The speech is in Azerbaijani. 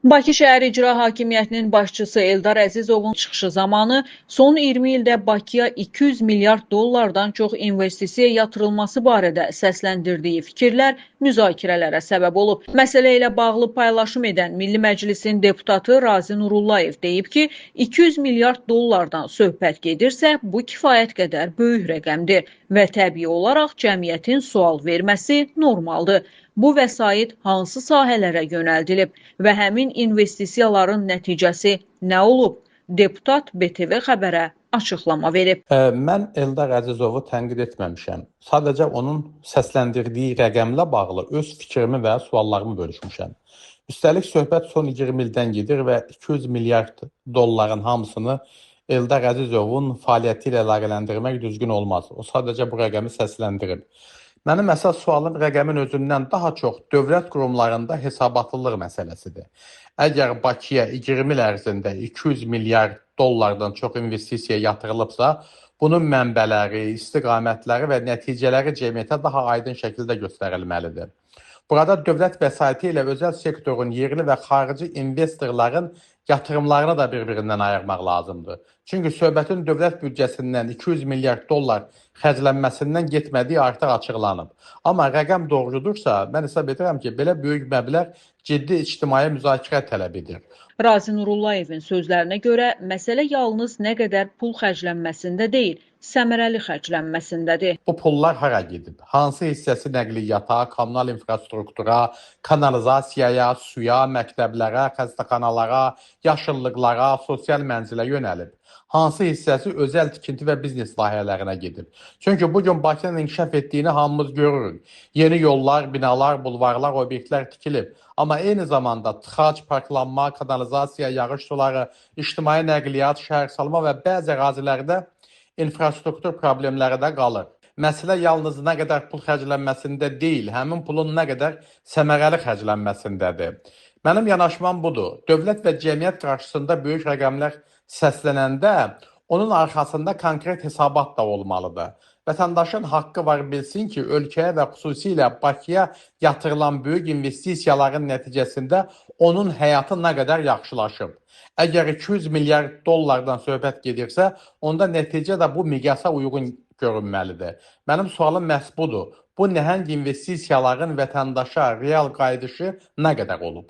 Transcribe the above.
Bakı Şəhər İcra Hakimiyyətinin başçısı Eldar Əzizovun çıxışı zamanı son 20 ildə Bakıya 200 milyard dollardan çox investisiya yatırılması barədə səsləndirdiyi fikirlər müzakirələrə səbəb olub. Məsələ ilə bağlı paylaşım edən Milli Məclisin deputatı Razi Nurullayev deyib ki, 200 milyard dollardan söhbət gedirsə, bu kifayət qədər böyük rəqəmdir və təbii olaraq cəmiyyətin sual verməsi normaldır. Bu vəsait hansı sahələrə yönəldilib və həmin investisiyaların nəticəsi nə olub? Deputat BTV xəbərə açıqlama verib. Mən Eldar Əzizovu tənqid etməmişəm. Sadəcə onun səsləndirdiyi rəqəmlə bağlı öz fikrimi və suallarımı bölüşmüşəm. Üstəlik söhbət son 20 ildən gedir və 200 milyard dolların hamısını Eldar Əzizovun fəaliyyəti ilə əlaqələndirmək düzgün olmaz. O sadəcə bu rəqəmi səsləndirib. Mənim əsas sualım rəqəmin özündən daha çox dövlət qurumlarında hesabatlılıq məsələsidir. Əgər Bakıya 20 il ərzində 200 milyard dollardan çox investisiya yatırılıbsa, bunun mənbələri, istiqamətləri və nəticələri cəmiyyətə daha aydın şəkildə göstərilməlidir. Burada dövlət vəsaiti ilə özəl sektorun yerli və xarici investorların yatırımlarını da bir-birindən ayırmaq lazımdır. Çünki söhbətin dövlət büdcəsindən 200 milyard dollar xərclənməsindən getmədiyi artıq açıqlanıb. Amma rəqəm doğrudursa, mən hesab edirəm ki, belə böyük məbləğ ciddi ictimai müzakirə tələb edir. Razi Nurullayevin sözlərinə görə, məsələ yalnız nə qədər pul xərclənməsində deyil, səmərəli xərclənməsindədir. Bu pullar hara gedib? Hansı hissəsi nəqliyyata, kommunal infrastruktura, kanalizasiyaya, suya, məktəblərə, xəstəxanalara, yaşıllıqlara, sosial mənzilə yönəlib? Hansı hissəsi özəl tikinti və biznes layihələrinə gedib? Çünki bugün Bakının inkişaf etdiyini hamımız görürük. Yeni yollar, binalar, bulvarlar, obyektlər tikilib. Amma eyni zamanda tıxac, parklanma, kanalizasiya, yağış suları, ictimai nəqliyyat, şəhərsalma və bəzi ərazilərdə infrastruktur problemləri də qalır. Məsələ yalnız nə qədər pul xərclənməsində deyil, həmin pulun nə qədər səmərəli xərclənməsindədir. Mənim yanaşmam budur. Dövlət və cəmiyyət qarşısında böyük rəqəmlər səslənəndə onun arxasında konkret hesabat da olmalıdır. Vətəndaşın haqqı var bilsin ki, ölkəyə və xüsusilə Bakıya yatırılan böyük investisiyaların nəticəsində onun həyatı nə qədər yaxşılaşıb. Əgər 200 milyard dollardan söhbət gedirsə, onda nəticə də bu miqyasa uyğun görünməlidir. Mənim sualım məhz budur. Bu nəhəng investisiyaların vətəndaşa real qayıdışı nə qədər olub?